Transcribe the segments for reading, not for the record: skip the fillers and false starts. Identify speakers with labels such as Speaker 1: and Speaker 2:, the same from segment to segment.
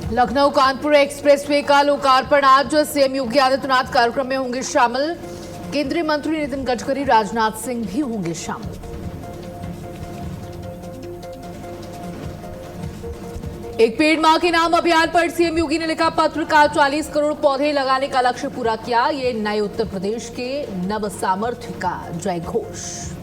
Speaker 1: Lucknow Kanpur expressway का लोकार्पण आज सीएम योगी आदित्यनाथ कार्यक्रम में होंगे शामिल। केंद्रीय मंत्री नितिन गडकरी, राजनाथ सिंह भी होंगे शामिल। एक पेड़ मां के नाम अभियान पर सीएम योगी ने लिखा पत्र का 40 करोड़ पौधे लगाने का लक्ष्य पूरा किया। ये नए उत्तर प्रदेश के नव सामर्थ्य का जय घोष।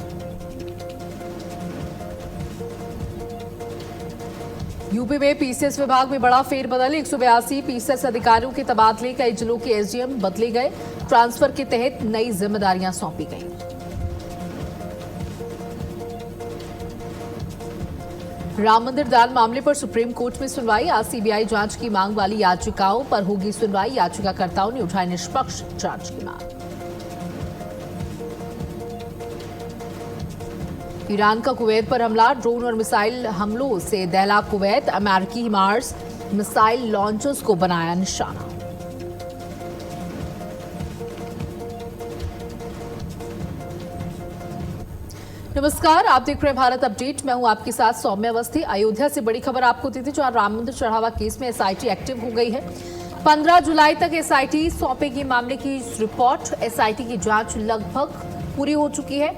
Speaker 1: यूपी में पीसीएस विभाग में बड़ा फेरबदल। 182 पीसीएस अधिकारियों के तबादले, कई जिलों के एसडीएम बदले गए। ट्रांसफर के तहत नई जिम्मेदारियां सौंपी गईं। राम मंदिर दान मामले पर सुप्रीम कोर्ट में सुनवाई। आज सीबीआई जांच की मांग वाली याचिकाओं पर होगी सुनवाई। याचिकाकर्ताओं ने उठाई निष्पक्ष जांच की मांग। ईरान का कुवैत पर हमला, ड्रोन और मिसाइल हमलों से दहला कुवैत। अमेरिकी मार्स मिसाइल लॉन्चर्स को बनाया निशाना। नमस्कार, आप देख रहे हैं भारत अपडेट। मैं हूं आपके साथ सौम्या अवस्थी। अयोध्या से बड़ी खबर आपको दी थी, जहां राम मंदिर चढ़ावा केस में एसआईटी एक्टिव हो गई है। 15 जुलाई तक एसआईटी सौंपेगी मामले की रिपोर्ट। एसआईटी की जांच लगभग पूरी हो चुकी है।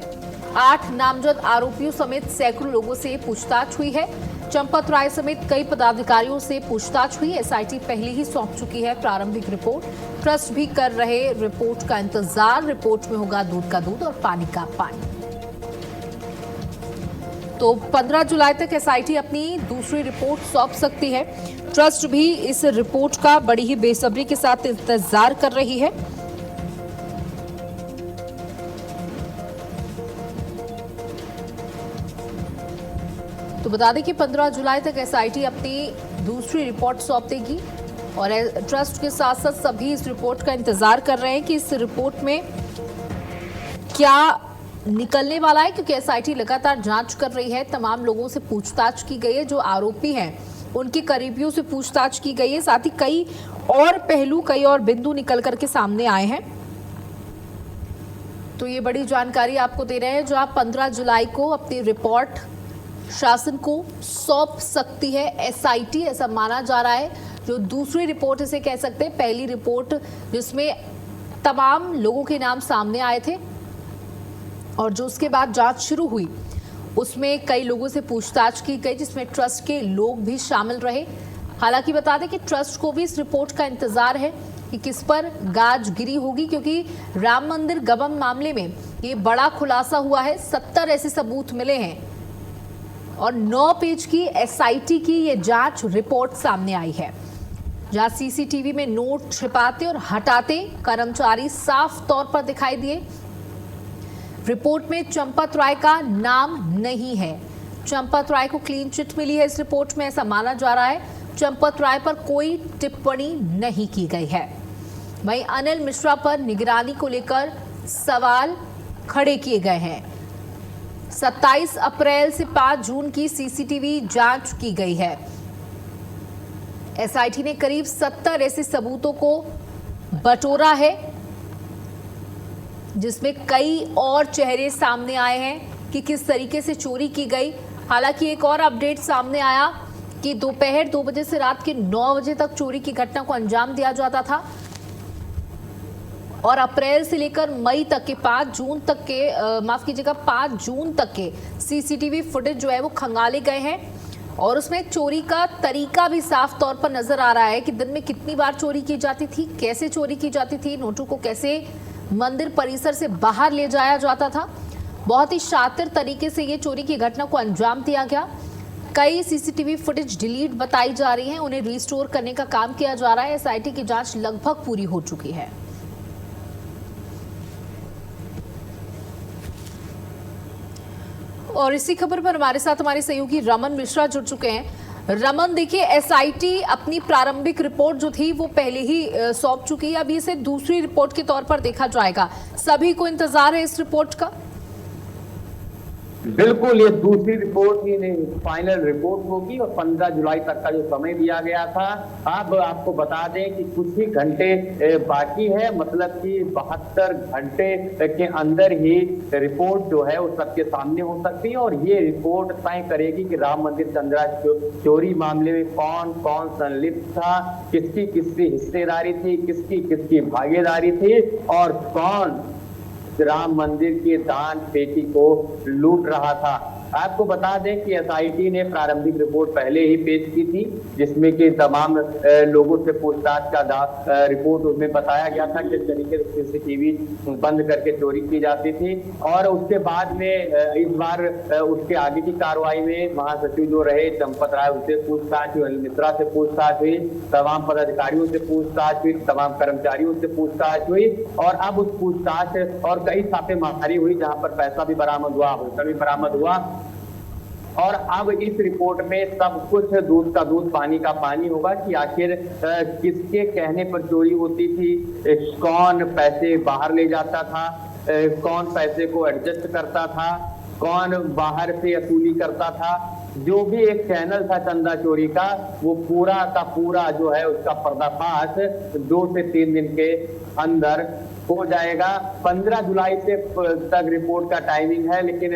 Speaker 1: 8 नामजद आरोपियों समेत सैकड़ों लोगों से पूछताछ हुई है। चंपत राय समेत कई पदाधिकारियों से पूछताछ हुई। एसआईटी पहले ही सौंप चुकी है प्रारंभिक रिपोर्ट। ट्रस्ट भी कर रहे रिपोर्ट का इंतजार। रिपोर्ट में होगा दूध का दूध और पानी का पानी। तो 15 जुलाई तक एसआईटी अपनी दूसरी रिपोर्ट सौंप सकती है। ट्रस्ट भी इस रिपोर्ट का बड़ी ही बेसब्री के साथ इंतजार कर रही है। तो बता दें कि 15 जुलाई तक एसआईटी अपनी दूसरी रिपोर्ट सौंप देगी और ट्रस्ट के साथ साथ सभी इस रिपोर्ट का इंतजार कर रहे हैं कि इस रिपोर्ट में क्या निकलने वाला है, क्योंकि एसआईटी लगातार जांच कर रही है। तमाम लोगों से पूछताछ की गई है। जो आरोपी हैं उनके करीबियों से पूछताछ की गई है। साथ ही कई और पहलू, कई और बिंदु निकल करके सामने आए हैं। तो ये बड़ी जानकारी आपको दे रहे हैं, जो आप 15 जुलाई को अपनी रिपोर्ट शासन को सौंप सकती है एसआईटी, ऐसा माना जा रहा है। जो दूसरी रिपोर्ट इसे कह सकते हैं, पहली रिपोर्ट जिसमें तमाम लोगों के नाम सामने आए थे और जो उसके बाद जांच शुरू हुई उसमें कई लोगों से पूछताछ की गई, जिसमें ट्रस्ट के लोग भी शामिल रहे। हालांकि बता दें कि ट्रस्ट को भी इस रिपोर्ट का इंतजार है कि किस पर गाज गिरी होगी, क्योंकि राम मंदिर गबन मामले में ये बड़ा खुलासा हुआ है। 70 ऐसे सबूत मिले हैं और 9 पेज की एसआईटी की ये जांच रिपोर्ट सामने आई है, जहां सीसीटीवी में नोट छिपाते और हटाते कर्मचारी साफ तौर पर दिखाई दिए। रिपोर्ट में चंपत राय का नाम नहीं है। चंपत राय को क्लीन चिट मिली है इस रिपोर्ट में, ऐसा माना जा रहा है। चंपत राय पर कोई टिप्पणी नहीं की गई है। वहीं अनिल मिश्रा पर निगरानी को लेकर सवाल खड़े किए गए हैं। 27 अप्रैल से 5 जून की सीसीटीवी जांच की गई है। एसआईटी ने करीब 70 ऐसे सबूतों को बटोरा है, जिसमें कई और चेहरे सामने आए हैं कि किस तरीके से चोरी की गई। हालांकि एक और अपडेट सामने आया कि दोपहर 2 बजे से रात के 9 बजे तक चोरी की घटना को अंजाम दिया जाता था और अप्रैल से लेकर मई तक के 5 जून तक के सीसीटीवी फुटेज जो है वो खंगाले गए हैं और उसमें चोरी का तरीका भी साफ तौर पर नजर आ रहा है कि दिन में कितनी बार चोरी की जाती थी, कैसे चोरी की जाती थी, नोटों को कैसे मंदिर परिसर से बाहर ले जाया जाता था। बहुत ही शातिर तरीके से ये चोरी की घटना को अंजाम दिया गया। कई सीसीटीवी फुटेज डिलीट बताई जा रही हैं, उन्हें रिस्टोर करने का काम किया जा रहा है। एसआईटी की जांच लगभग पूरी हो चुकी है। और इसी खबर पर हमारे साथ हमारे सहयोगी रमन मिश्रा जुड़ चुके हैं। रमन, देखिए, एसआईटी अपनी प्रारंभिक रिपोर्ट जो थी वो पहले ही सौंप चुकी है। अभी इसे दूसरी रिपोर्ट के तौर पर देखा जाएगा। सभी को इंतजार है इस रिपोर्ट का।
Speaker 2: बिल्कुल, ये दूसरी रिपोर्ट ही नहीं, फाइनल रिपोर्ट होगी और 15 जुलाई तक का जो समय दिया गया था। अब आपको बता दें कि कुछ ही घंटे बाकी है, मतलब कि 72 घंटे के अंदर ही रिपोर्ट जो है वो सबके सामने हो सकती है और ये रिपोर्ट तय करेगी कि राम मंदिर चंद्रा चोरी मामले में कौन कौन संलिप्त था, किसकी किसकी हिस्सेदारी थी, किसकी किसकी भागीदारी थी और कौन राम मंदिर के दान पेटी को लूट रहा था। आपको बता दें कि एसआईटी ने प्रारंभिक रिपोर्ट पहले ही पेश की थी, जिसमें कि तमाम लोगों से पूछताछ का रिपोर्ट उसमें बताया गया था किस तरीके से सीसीटीवी बंद करके चोरी की जाती थी। और उसके बाद में इस बार उसके आगे की कार्रवाई में महासचिव जो रहे चंपत राय, उससे पूछताछ हुई, मिश्रा से पूछताछ हुई, तमाम पदाधिकारियों से पूछताछ हुई, तमाम कर्मचारियों से पूछताछ हुई और अब उस पूछताछ और कई छापेमारी हुई जहां पर पैसा भी बरामद हुआ, होटल भी बरामद हुआ। और अब इस रिपोर्ट में सब कुछ दूध का दूध पानी का पानी होगा कि आखिर किसके कहने पर चोरी होती थी, कौन पैसे बाहर ले जाता था, कौन पैसे को एडजस्ट करता था, कौन बाहर से वसूली करता था। जो भी एक चैनल था चंदा चोरी का, वो पूरा का पूरा जो है उसका पर्दाफाश 2 से 3 दिन के अंदर हो जाएगा। 15 जुलाई से तक रिपोर्ट का टाइमिंग है, लेकिन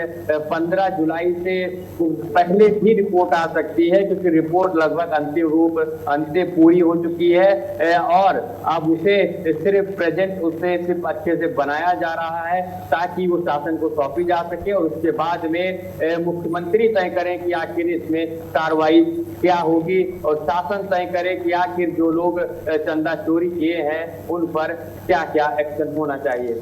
Speaker 2: 15 जुलाई से पहले भी रिपोर्ट आ सकती है क्योंकि रिपोर्ट लगभग अंतिम पूरी हो चुकी है और अब उसे सिर्फ अच्छे से बनाया जा रहा है ताकि वो शासन को सौंपी जा सके और उसके बाद में मुख्यमंत्री तय करें कि आखिर इसमें कार्रवाई क्या होगी और शासन तय करे कि आखिर जो लोग चंदा चोरी किए हैं उन पर क्या क्या एक्शन होना चाहिए।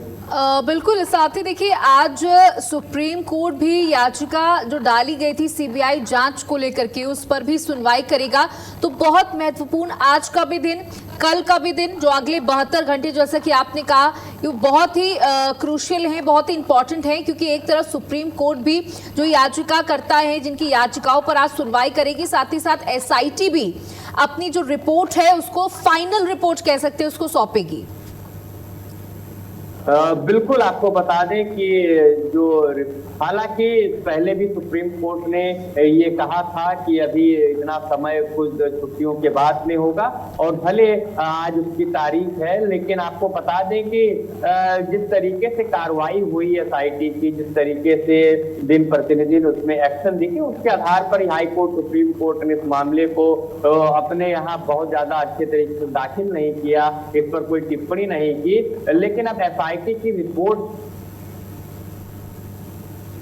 Speaker 1: बिल्कुल, साथ ही देखिए आज सुप्रीम कोर्ट भी याचिका जो डाली गई थी सीबीआई जांच को लेकर के उस पर भी सुनवाई करेगा। तो बहुत महत्वपूर्ण आज का भी दिन, कल का भी दिन, जो अगले 72 घंटे जैसा कि आपने कहा ये बहुत ही क्रूशियल हैं, बहुत ही इंपॉर्टेंट हैं क्योंकि एक तरफ सुप्रीम कोर्ट भी जो याचिका करता है, जिनकी याचिकाओं पर आज सुनवाई करेगी, साथ ही साथ एसआईटी भी अपनी जो रिपोर्ट है उसको फाइनल रिपोर्ट कह सकते हैं उसको सौंपेगी।
Speaker 2: बिल्कुल, आपको बता दें कि जो हालांकि पहले भी सुप्रीम कोर्ट ने ये कहा था कि अभी इतना समय कुछ छुट्टियों के बाद में होगा और भले आज उसकी तारीख है, लेकिन आपको बता दें कि जिस तरीके से कार्रवाई हुई एसआईटी की, जिस तरीके से दिन प्रतिदिन उसमें एक्शन दिखे, उसके आधार पर हाई कोर्ट सुप्रीम कोर्ट ने इस मामले को अपने यहाँ बहुत ज्यादा अच्छे तरीके से दाखिल नहीं किया, इस पर कोई टिप्पणी नहीं की। लेकिन अब एसआईटी की रिपोर्ट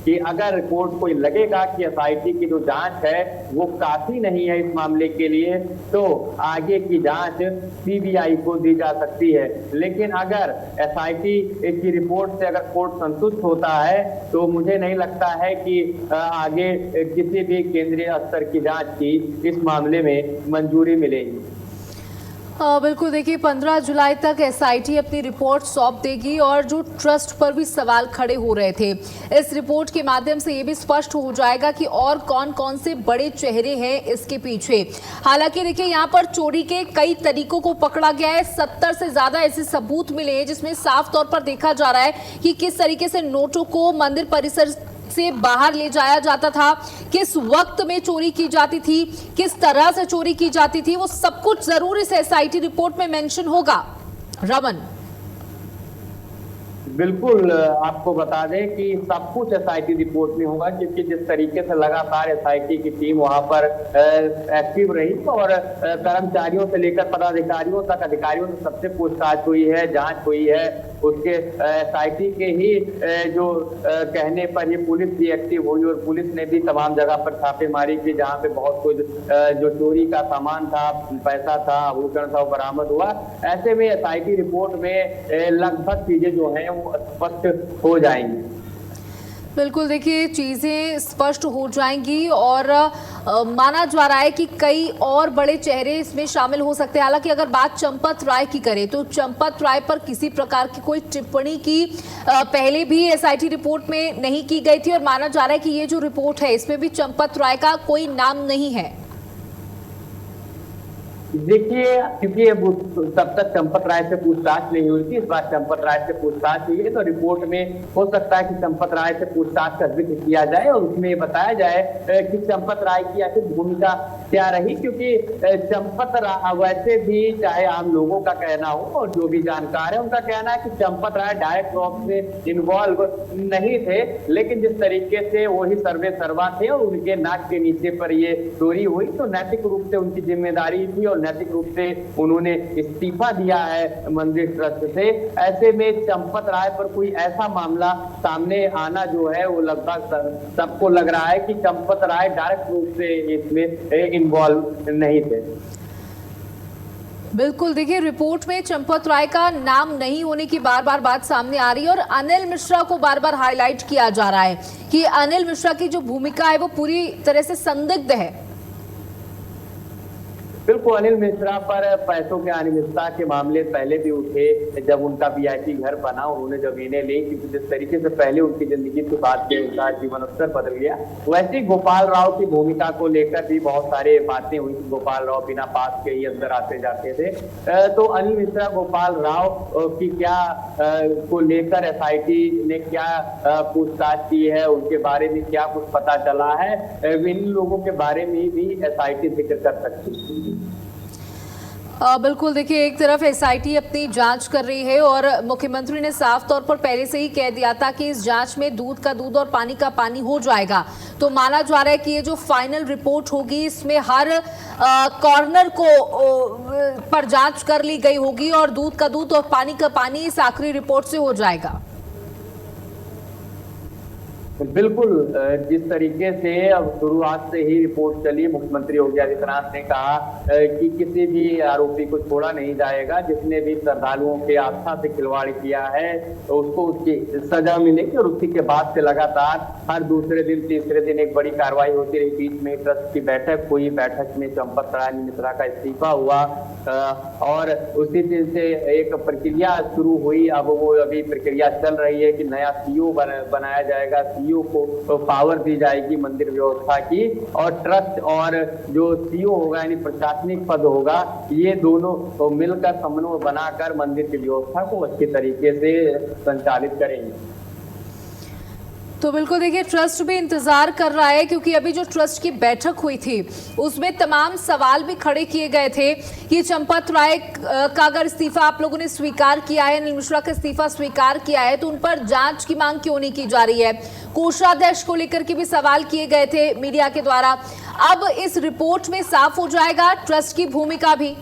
Speaker 2: कि अगर कोर्ट को लगेगा कि एसआईटी की जो जांच है वो काफी नहीं है इस मामले के लिए, तो आगे की जांच सीबीआई को दी जा सकती है। लेकिन अगर एसआईटी की रिपोर्ट से अगर कोर्ट संतुष्ट होता है तो मुझे नहीं लगता है कि आगे किसी भी केंद्रीय स्तर की जांच की इस मामले में मंजूरी मिलेगी।
Speaker 1: बिल्कुल, देखिए 15 जुलाई तक एसआईटी अपनी रिपोर्ट सौंप देगी और जो ट्रस्ट पर भी सवाल खड़े हो रहे थे, इस रिपोर्ट के माध्यम से ये भी स्पष्ट हो जाएगा कि और कौन कौन से बड़े चेहरे हैं इसके पीछे। हालांकि देखिए यहाँ पर चोरी के कई तरीकों को पकड़ा गया है, 70 से ज्यादा ऐसे सबूत मिले हैं जिसमें साफ तौर पर देखा जा रहा है कि किस तरीके से नोटों को मंदिर परिसर से बाहर ले जाया जाता था, किस वक्त में चोरी की जाती थी, किस तरह से चोरी की जाती थी, वो सब कुछ जरूर इस एसआईटी रिपोर्ट में मेंशन होगा। रमन,
Speaker 2: बिल्कुल, आपको बता दें कि सब कुछ एसआईटी रिपोर्ट में होगा क्योंकि जिस तरीके से लगातार एसआईटी की टीम वहां पर एक्टिव रही और कर्मचारियों से लेकर पदाधिकारियों तक, अधिकारियों से सबसे पूछताछ हुई है, जांच हुई है। उसके एसआईटी के ही जो कहने पर ये पुलिस भी एक्टिव हुई और पुलिस ने भी तमाम जगह पर छापेमारी की जहां पे बहुत कुछ जो चोरी का सामान था, पैसा था, आभूषण था, वो बरामद हुआ। ऐसे में एसआईटी रिपोर्ट में लगभग चीजें जो हैं वो स्पष्ट हो जाएंगी।
Speaker 1: बिल्कुल, देखिए चीज़ें स्पष्ट हो जाएंगी और माना जा रहा है कि कई और बड़े चेहरे इसमें शामिल हो सकते हैं। हालांकि अगर बात चंपत राय की करें तो चंपत राय पर किसी प्रकार की कोई टिप्पणी की पहले भी एसआईटी रिपोर्ट में नहीं की गई थी और माना जा रहा है कि ये जो रिपोर्ट है इसमें भी चंपत राय का कोई नाम नहीं है।
Speaker 2: देखिए, क्योंकि तब तक चंपत राय से पूछताछ नहीं हुई थी, इस बार चंपत राय से पूछताछ हुई है, तो रिपोर्ट में हो सकता है कि चंपत राय से पूछताछ का जिक्र किया जाए और उसमें ये बताया जाए कि चंपत राय की आखिर भूमिका क्या रही। क्योंकि चंपत राय वैसे भी, चाहे आम लोगों का कहना हो और जो भी जानकार है उनका कहना है कि चंपत राय डायरेक्ट रूप से इन्वॉल्व नहीं थे, लेकिन जिस तरीके से वही सर्वे सर्वा थे और उनके नाक के नीचे पर ये चोरी हुई, तो नैतिक रूप से उनकी जिम्मेदारी थी और नैतिक रूप से उन्होंने इस्तीफा दिया है मंदिर ट्रस्ट से। ऐसे में चंपत राय पर कोई ऐसा मामला सामने आना जो है वो लगभग सबको लग रहा है कि चंपत राय डायरेक्ट रूप से इसमें इन्वॉल्व नहीं थे।
Speaker 1: बिल्कुल, देखिए रिपोर्ट में चंपत राय का नाम नहीं होने की बार बार बात सामने आ रही है और अनिल मिश्रा को बार बार हाईलाइट किया जा रहा है कि अनिल मिश्रा की जो भूमिका है वो पूरी तरह से संदिग्ध है।
Speaker 2: बिल्कुल, अनिल मिश्रा पर पैसों के अनियमितता के मामले पहले भी उठे जब उनका वीआईपी घर बना, उन्होंने जमीनें ली, क्योंकि जिस तरीके से पहले उनकी जिंदगी के बाद के उनका जीवन स्तर बदल गया। वैसे ही गोपाल राव की भूमिका को लेकर भी बहुत सारे बातें हुई। गोपाल राव बिना पास के ही अंदर आते जाते थे, तो अनिल मिश्रा गोपाल राव की क्या को लेकर एसआईटी ने क्या पूछताछ की है, उनके बारे में क्या कुछ पता चला है, इन लोगों के बारे में भी एसआईटी जिक्र कर सकती है।
Speaker 1: बिल्कुल, देखिए एक तरफ एसआईटी अपनी जांच कर रही है और मुख्यमंत्री ने साफ तौर पर पहले से ही कह दिया था कि इस जांच में दूध का दूध और पानी का पानी हो जाएगा। तो माना जा रहा है कि ये जो फाइनल रिपोर्ट होगी इसमें हर कॉर्नर को पर जांच कर ली गई होगी और दूध का दूध और पानी का पानी इस आखिरी रिपोर्ट से हो जाएगा।
Speaker 2: बिल्कुल, जिस तरीके से अब शुरुआत से ही रिपोर्ट चली, मुख्यमंत्री योगी आदित्यनाथ ने कहा कि किसी भी आरोपी को छोड़ा नहीं जाएगा, जिसने भी श्रद्धालुओं के आस्था से खिलवाड़ किया है तो उसको उसकी सजा मिलेगी। और उसी के बाद से लगातार हर दूसरे दिन तीसरे दिन एक बड़ी कार्रवाई होती रही। बीच में ट्रस्ट की बैठक हुई, बैठक में चंपत राय मिश्रा का इस्तीफा हुआ और उसी दिन से एक प्रक्रिया शुरू हुई। अब वो अभी प्रक्रिया चल रही है कि नया सीईओ बनाया जाएगा, सीईओ को पावर दी जाएगी मंदिर व्यवस्था की, और ट्रस्ट और जो सीईओ होगा यानी प्रशासनिक पद होगा, ये दोनों मिलकर समन्वय बनाकर मंदिर की व्यवस्था को अच्छी तरीके से संचालित करेंगे।
Speaker 1: तो बिल्कुल, देखिए ट्रस्ट भी इंतजार कर रहा है क्योंकि अभी जो ट्रस्ट की बैठक हुई थी उसमें तमाम सवाल भी खड़े किए गए थे कि चंपत राय का अगर इस्तीफा आप लोगों ने स्वीकार किया है, अनिल मिश्रा का इस्तीफा स्वीकार किया है, तो उन पर जांच की मांग क्यों नहीं की जा रही है। कोषाध्यक्ष को लेकर के भी सवाल किए गए थे मीडिया के द्वारा। अब इस रिपोर्ट में साफ हो जाएगा ट्रस्ट की भूमिका भी।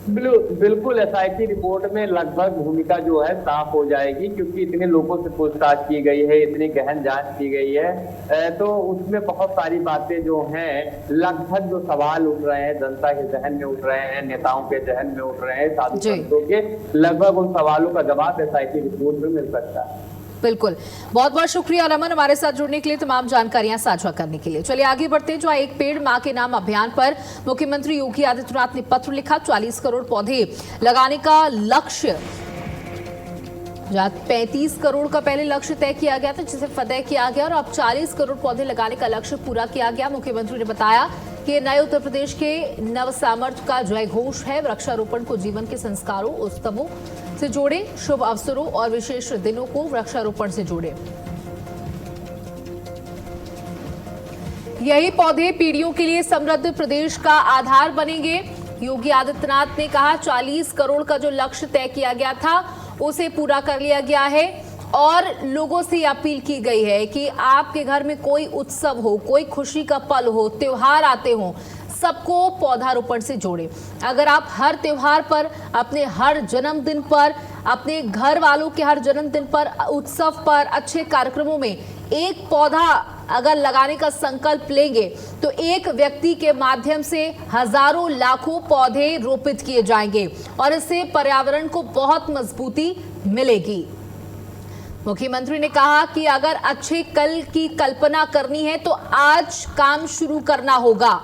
Speaker 2: बिल्कुल, एसआईटी रिपोर्ट में लगभग भूमिका जो है साफ हो जाएगी, क्योंकि इतने लोगों से पूछताछ की गई है, इतनी गहन जांच की गई है, तो उसमें बहुत सारी बातें जो हैं, लगभग जो सवाल उठ रहे हैं जनता के जहन में उठ रहे हैं, नेताओं के जहन में उठ रहे हैं, साधु संतों के, लगभग उन सवालों का जवाब एसआईटी रिपोर्ट में मिल सकता है।
Speaker 1: बिल्कुल, बहुत बहुत शुक्रिया रमन हमारे साथ जुड़ने के लिए, तमाम जानकारियां साझा करने के लिए। चलिए आगे बढ़ते हैं। जो एक पेड़ मां के नाम अभियान पर मुख्यमंत्री योगी आदित्यनाथ ने पत्र लिखा। 40 करोड़ पौधे लगाने का लक्ष्य, 35 करोड़ का पहले लक्ष्य तय किया गया था जिसे फतेह किया गया और अब 40 करोड़ पौधे लगाने का लक्ष्य पूरा किया गया। मुख्यमंत्री ने बताया कि नए उत्तर प्रदेश के नव सामर्थ्य का जय घोष है। वृक्षारोपण को जीवन के संस्कारों, उत्सवों से जोड़े, शुभ अवसरों और विशेष दिनों को वृक्षारोपण से जोड़े। यही पौधे पीढ़ियों के लिए समृद्ध प्रदेश का आधार बनेंगे। योगी आदित्यनाथ ने कहा 40 करोड़ का जो लक्ष्य तय किया गया था उसे पूरा कर लिया गया है और लोगों से अपील की गई है कि आपके घर में कोई उत्सव हो, कोई खुशी का पल हो, त्योहार आते हो, सबको पौधारोपण से जोड़े। अगर आप हर त्योहार पर, अपने हर जन्मदिन पर, अपने घर वालों के हर जन्मदिन पर, उत्सव पर, अच्छे कार्यक्रमों में एक पौधा अगर लगाने का संकल्प लेंगे तो एक व्यक्ति के माध्यम से हजारों लाखों पौधे रोपित किए जाएंगे और इससे पर्यावरण को बहुत मजबूती मिलेगी। मुख्यमंत्री ने कहा कि अगर अच्छे कल की कल्पना करनी है तो आज काम शुरू करना होगा।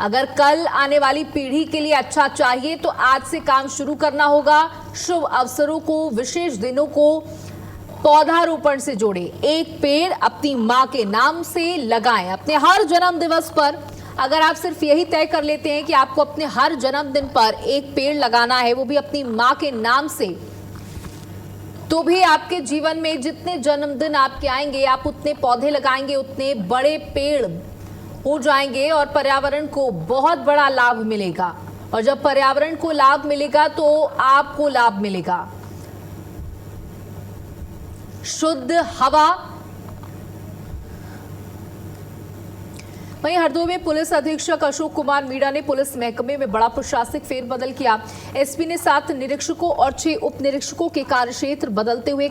Speaker 1: अगर कल आने वाली पीढ़ी के लिए अच्छा चाहिए तो आज से काम शुरू करना होगा। शुभ अवसरों को, विशेष दिनों को पौधारोपण से जोड़े। एक पेड़ अपनी मां के नाम से लगाएं। अपने हर जन्म दिवस पर, अगर आप सिर्फ यही तय कर लेते हैं कि आपको अपने हर जन्मदिन पर एक पेड़ लगाना है, वो भी अपनी मां के नाम से, तो भी आपके जीवन में जितने जन्मदिन आपके आएंगे, आप उतने पौधे लगाएंगे, उतने बड़े पेड़ हो जाएंगे और पर्यावरण को बहुत बड़ा लाभ मिलेगा। और जब पर्यावरण को लाभ मिलेगा तो आपको लाभ मिलेगा। शुद्ध हवा। वहीं हरदोई में पुलिस अधीक्षक अशोक कुमार मीणा ने पुलिस महकमे में बड़ा प्रशासनिक फेरबदल किया। एसपी ने 7 निरीक्षकों और 6 उप निरीक्षकों के कार्यक्षेत्र बदलते हुए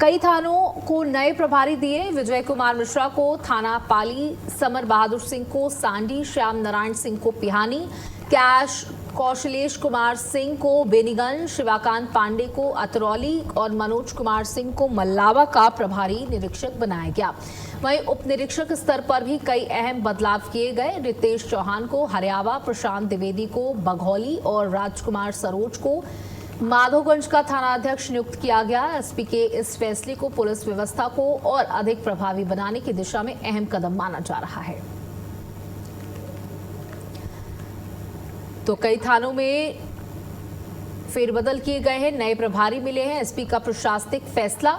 Speaker 1: कई थानों को नए प्रभारी दिए। विजय कुमार मिश्रा को थाना पाली, समर बहादुर सिंह को सांडी, श्याम नारायण सिंह को पिहानी, कौशलेश कुमार सिंह को बेनीगंज, शिवाकांत पांडे को अतरौली और मनोज कुमार सिंह को मल्लावा का प्रभारी निरीक्षक बनाया गया। वहीं उप निरीक्षक स्तर पर भी कई अहम बदलाव किए गए। रितेश चौहान को हरियावा, प्रशांत द्विवेदी को बघौली और राजकुमार सरोज को माधोगंज का थानाध्यक्ष नियुक्त किया गया। एसपी के इस फैसले को पुलिस व्यवस्था को और अधिक प्रभावी बनाने की दिशा में अहम कदम माना जा रहा है। तो कई थानों में फेरबदल किए गए हैं, नए प्रभारी मिले हैं। एसपी का प्रशासनिक फैसला।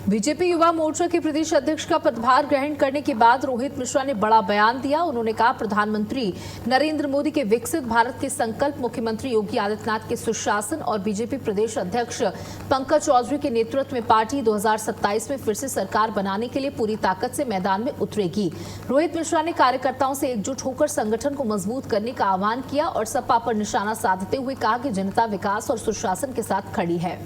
Speaker 1: बीजेपी युवा मोर्चा के प्रदेश अध्यक्ष का पदभार ग्रहण करने के बाद रोहित मिश्रा ने बड़ा बयान दिया। उन्होंने कहा, प्रधानमंत्री नरेंद्र मोदी के विकसित भारत के संकल्प, मुख्यमंत्री योगी आदित्यनाथ के सुशासन और बीजेपी प्रदेश अध्यक्ष पंकज चौधरी के नेतृत्व में पार्टी 2027 में फिर से सरकार बनाने के लिए पूरी ताकत से मैदान में उतरेगी। रोहित मिश्रा ने कार्यकर्ताओं से एकजुट होकर संगठन को मजबूत करने का आह्वान किया और सपा पर निशाना साधते हुए कहा कि जनता विकास और सुशासन के साथ खड़ी है।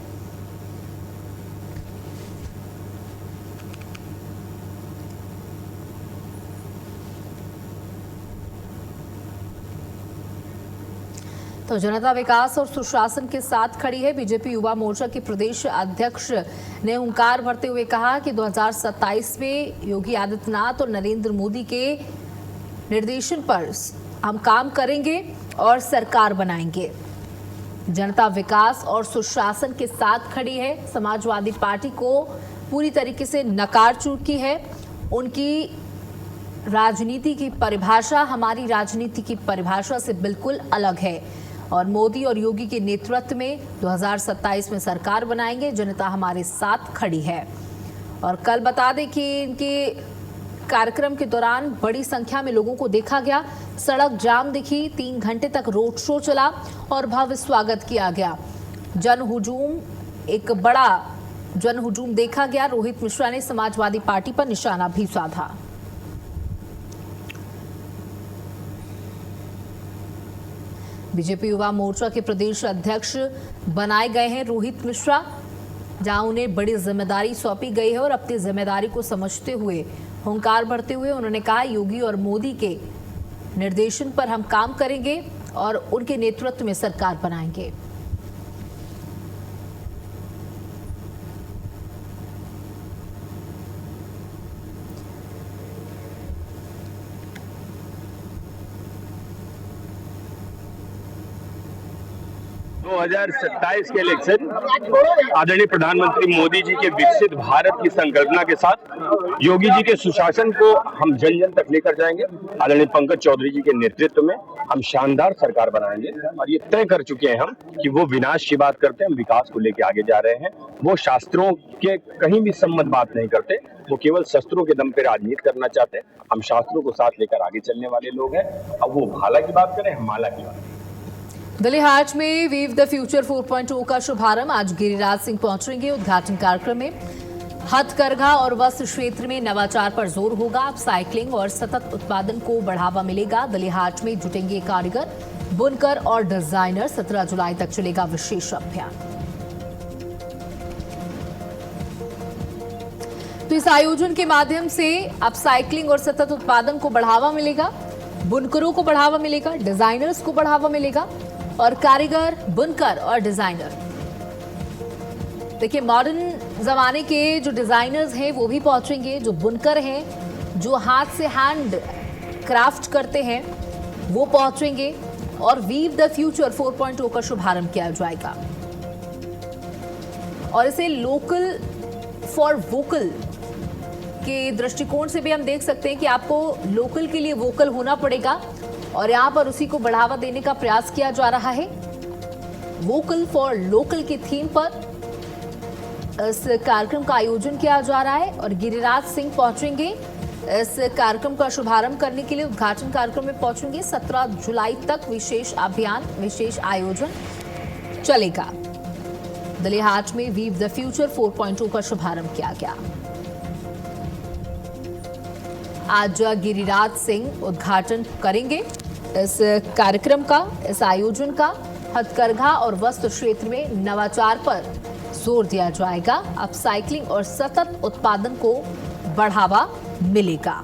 Speaker 1: तो जनता विकास और सुशासन के साथ खड़ी है। बीजेपी युवा मोर्चा के प्रदेश अध्यक्ष ने हुंकार भरते हुए कहा कि 2027 में योगी आदित्यनाथ और नरेंद्र मोदी के निर्देशन पर हम काम करेंगे और सरकार बनाएंगे। जनता विकास और सुशासन के साथ खड़ी है। समाजवादी पार्टी को पूरी तरीके से नकार चुकी है। उनकी राजनीति की परिभाषा हमारी राजनीति की परिभाषा से बिल्कुल अलग है और मोदी और योगी के नेतृत्व में 2027 में सरकार बनाएंगे। जनता हमारे साथ खड़ी है। और कल बता दें कि इनके कार्यक्रम के दौरान बड़ी संख्या में लोगों को देखा गया। सड़क जाम दिखी, 3 घंटे तक रोड शो चला और भव्य स्वागत किया गया। एक बड़ा जन हुजूम देखा गया। रोहित मिश्रा ने समाजवादी पार्टी पर निशाना भी साधा। बीजेपी युवा मोर्चा के प्रदेश अध्यक्ष बनाए गए हैं रोहित मिश्रा, जहां उन्हें बड़ी जिम्मेदारी सौंपी गई है और अपनी जिम्मेदारी को समझते हुए हुंकार भरते हुए उन्होंने कहा, योगी और मोदी के निर्देशन पर हम काम करेंगे और उनके नेतृत्व में सरकार बनाएंगे।
Speaker 3: दो 2027 के इलेक्शन आदरणीय प्रधानमंत्री मोदी जी के विकसित भारत की संकल्पना के साथ योगी जी के सुशासन को हम जन जन तक लेकर जाएंगे। आदरणीय पंकज चौधरी जी के नेतृत्व में हम शानदार सरकार बनाएंगे और ये तय कर चुके हैं हम कि वो विनाश की बात करते हैं, हम विकास को लेकर आगे जा रहे हैं। वो शास्त्रों के कहीं भी सम्मत बात नहीं करते, वो केवल शस्त्रों के दम पे राजनीति करना चाहते हैं। हम शास्त्रों को साथ लेकर आगे चलने वाले लोग हैं। अब वो भाला की बात करें, हम माला की बात करें।
Speaker 1: दलिहाट में वीव द फ्यूचर 4.0 का शुभारंभ आज गिरिराज सिंह पहुंचेंगे। उद्घाटन कार्यक्रम में हथकरघा और वस्त्र क्षेत्र में नवाचार पर जोर होगा। अब साइकिलिंग और सतत उत्पादन को बढ़ावा मिलेगा। दलिहाट में जुटेंगे कारीगर, बुनकर और डिजाइनर। 17 जुलाई तक चलेगा विशेष अभियान। तो इस आयोजन के माध्यम से अब साइकिलिंग और सतत उत्पादन को बढ़ावा मिलेगा, बुनकरों को बढ़ावा मिलेगा, डिजाइनर्स को बढ़ावा मिलेगा और कारीगर, बुनकर और डिजाइनर। देखिए, मॉडर्न जमाने के जो डिजाइनर्स हैं वो भी पहुंचेंगे, जो बुनकर हैं, जो हाथ से हैंड क्राफ्ट करते हैं वो पहुंचेंगे और वीव द फ्यूचर 4.0 का शुभारंभ किया जाएगा। और इसे लोकल फॉर वोकल के दृष्टिकोण से भी हम देख सकते हैं कि आपको लोकल के लिए वोकल होना पड़ेगा और यहाँ पर उसी को बढ़ावा देने का प्रयास किया जा रहा है। वोकल फॉर लोकल की थीम पर इस कार्यक्रम का आयोजन किया जा रहा है और गिरिराज सिंह पहुंचेंगे इस कार्यक्रम का शुभारंभ करने के लिए। उद्घाटन कार्यक्रम में पहुंचेंगे। 17 जुलाई तक विशेष अभियान, विशेष आयोजन चलेगा। दलिहाट में वीव द फ्यूचर 4.0 का शुभारंभ किया गया। आज गिरिराज सिंह उद्घाटन करेंगे इस कार्यक्रम का, इस आयोजन का। हथकरघा और वस्त्र क्षेत्र में नवाचार पर जोर दिया जाएगा। अपसाइक्लिंग और सतत उत्पादन को बढ़ावा मिलेगा।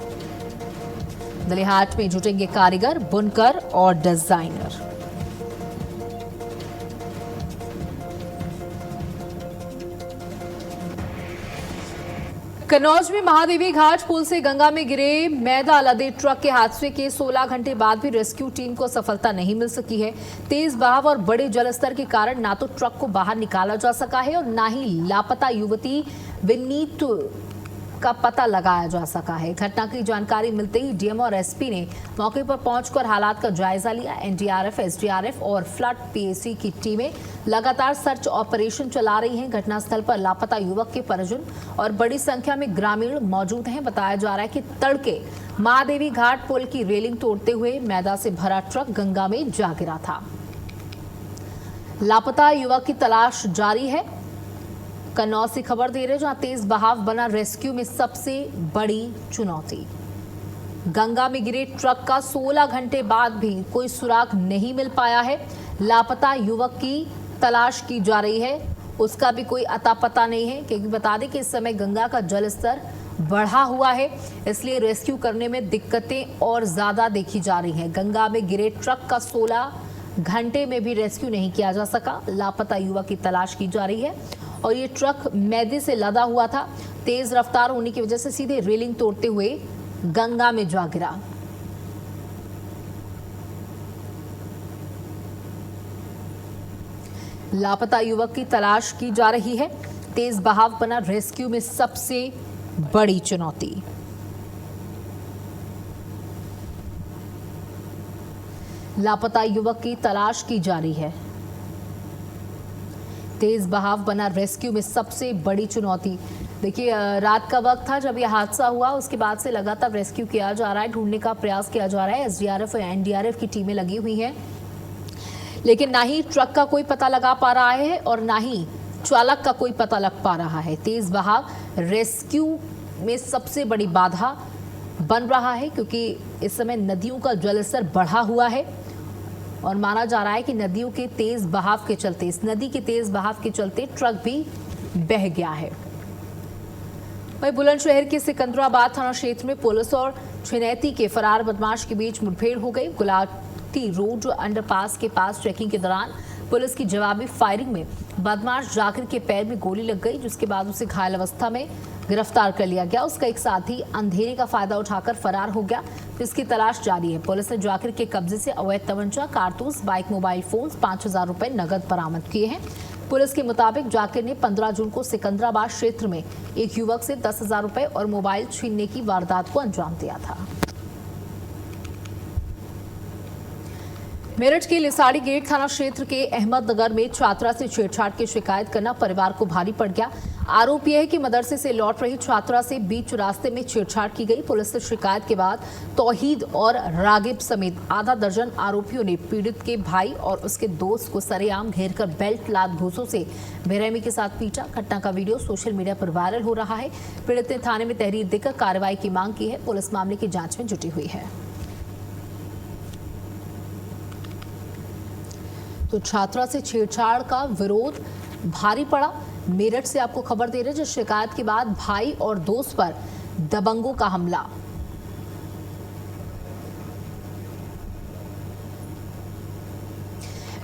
Speaker 1: दलिहाट में जुटेंगे कारीगर, बुनकर और डिजाइनर। कन्नौज में महादेवी घाट पुल से गंगा में गिरे मैदा लदे ट्रक के हादसे के 16 घंटे बाद भी रेस्क्यू टीम को सफलता नहीं मिल सकी है। तेज बहाव और बड़े जलस्तर के कारण ना तो ट्रक को बाहर निकाला जा सका है और ना ही लापता युवती विनीत का पता लगाया जा सका है। घटना की जानकारी मिलते ही डीएम और एसपी ने मौके पर पहुंचकर हालात का जायजा लिया। एनडीआरएफ, एसडीआरएफ और फ्लड पीएसी की टीमें लगातार सर्च ऑपरेशन चला रही हैं। घटनास्थल पर लापता युवक के परिजन और बड़ी संख्या में ग्रामीण मौजूद हैं। बताया जा रहा है कि तड़के महादेवी घाट पुल की रेलिंग तोड़ते हुए मैदा से भरा ट्रक गंगा में जा गिरा था। लापता युवक की तलाश जारी है। कन्नौज से खबर दे रहे जहां तेज बहाव बना रेस्क्यू में सबसे बड़ी चुनौती। गंगा में गिरे ट्रक का 16 घंटे बाद भी कोई सुराग नहीं मिल पाया है। लापता युवक की तलाश की जा रही है, उसका भी कोई अता पता नहीं है, क्योंकि बता दें कि इस समय गंगा का जलस्तर बढ़ा हुआ है, इसलिए रेस्क्यू करने में दिक्कतें और ज्यादा देखी जा रही हैं। गंगा में गिरे ट्रक का 16 घंटे में भी रेस्क्यू नहीं किया जा सका। लापता युवक की तलाश की जा रही है और ये ट्रक मैदे से लदा हुआ था। तेज रफ्तार होने की वजह से सीधे रेलिंग तोड़ते हुए गंगा में जा गिरा। लापता युवक की तलाश की जा रही है। तेज बहाव बना रेस्क्यू में सबसे बड़ी चुनौती। लापता युवक की तलाश की जा रही है। तेज बहाव बना रेस्क्यू में सबसे बड़ी चुनौती। देखिए, रात का वक्त था जब यह हादसा हुआ, उसके बाद से लगातार रेस्क्यू किया जा रहा है, ढूंढने का प्रयास किया जा रहा है। एसडीआरएफ और एनडीआरएफ की टीमें लगी हुई हैं, लेकिन ना ही ट्रक का कोई पता लगा पा रहा है और ना ही चालक का कोई पता लग पा रहा है। तेज बहाव रेस्क्यू में सबसे बड़ी बाधा बन रहा है, क्योंकि इस समय नदियों का जलस्तर बढ़ा हुआ है और माना जा रहा है कि नदियों के तेज बहाव के चलते, इस नदी के तेज बहाव के चलते ट्रक भी बह गया है। वहीं बुलंदशहर के सिकंदराबाद थाना क्षेत्र में पुलिस और छिनैती के फरार बदमाश के बीच मुठभेड़ हो गई। गुलाटी रोड अंडरपास के पास चेकिंग के दौरान पुलिस की जवाबी फायरिंग में बदमाश जाकिर के पैर में गोली लग गई, जिसके बाद उसे घायल अवस्था में गिरफ्तार कर लिया गया। उसका एक साथी अंधेरे का फायदा उठाकर फरार हो गया, जिसकी तलाश जारी है। पुलिस ने जाकिर के कब्जे से अवैध तमंचा, कारतूस, बाइक, मोबाइल फोन, 5,000 रुपए नगद बरामद किए हैं। पुलिस के मुताबिक जाकिर ने 15 जून को सिकंदराबाद क्षेत्र में एक युवक से 10,000 रुपए और मोबाइल छीनने की वारदात को अंजाम दिया था। मेरठ के लिसाड़ी गेट थाना क्षेत्र के अहमदनगर में छात्रा से छेड़छाड़ की शिकायत करना परिवार को भारी पड़ गया। आरोप यह है कि मदरसे से लौट रही छात्रा से बीच रास्ते में छेड़छाड़ की गई। पुलिस से शिकायत के बाद तौहीद और रागिब समेत आधा दर्जन आरोपियों ने पीड़ित के भाई और उसके दोस्त को सरेआम घेरकर बेल्ट लाद घूंसों से बेरहमी के साथ पीटा। घटना का वीडियो सोशल मीडिया पर वायरल हो रहा है। पीड़ित ने थाने में तहरीर देकर कार्रवाई की मांग की है। पुलिस मामले की जांच में जुटी हुई है। तो छात्रा से छेड़छाड़ का विरोध भारी पड़ा। मेरठ से आपको खबर दे रहे हैं, जिस शिकायत के बाद भाई और दोस्त पर दबंगों का हमला।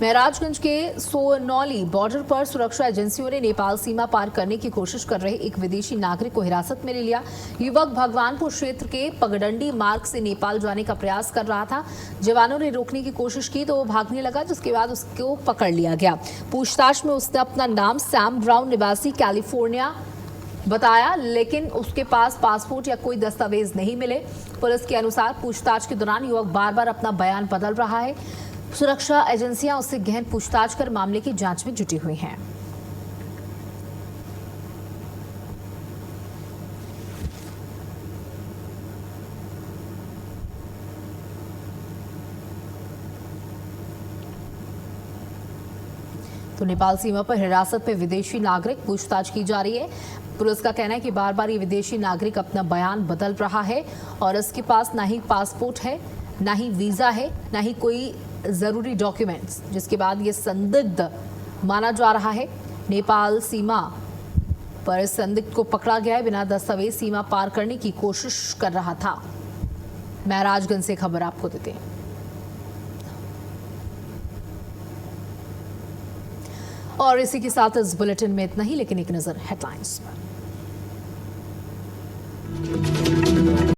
Speaker 1: महराजगंज के सोनौली बॉर्डर पर सुरक्षा एजेंसियों ने नेपाल सीमा पार करने की कोशिश कर रहे एक विदेशी नागरिक को हिरासत में ले लिया। युवक भगवानपुर क्षेत्र के पगडंडी मार्ग से नेपाल जाने का प्रयास कर रहा था। जवानों ने रोकने की कोशिश की तो वो भागने लगा, जिसके बाद उसको पकड़ लिया गया। पूछताछ में उसने अपना नाम सैम ब्राउन निवासी कैलिफोर्निया बताया, लेकिन उसके पास पासपोर्ट या कोई दस्तावेज नहीं मिले। पुलिस के अनुसार पूछताछ के दौरान युवक बार बार अपना बयान बदल रहा है। सुरक्षा एजेंसियां उससे गहन पूछताछ कर मामले की जांच में जुटी हुई हैं। तो नेपाल सीमा पर हिरासत में विदेशी नागरिक, पूछताछ की जा रही है। पुलिस का कहना है कि बार बार ये विदेशी नागरिक अपना बयान बदल रहा है और इसके पास ना ही पासपोर्ट है, ना ही वीजा है, ना ही कोई जरूरी डॉक्यूमेंट्स, जिसके बाद ये संदिग्ध माना जा रहा है। नेपाल सीमा पर इस संदिग्ध को पकड़ा गया है। बिना दस्तावेज सीमा पार करने की कोशिश कर रहा था। महराजगंज से खबर आपको देते हैं। और इसी के साथ इस बुलेटिन में इतना ही, लेकिन एक नजर हेडलाइंस पर।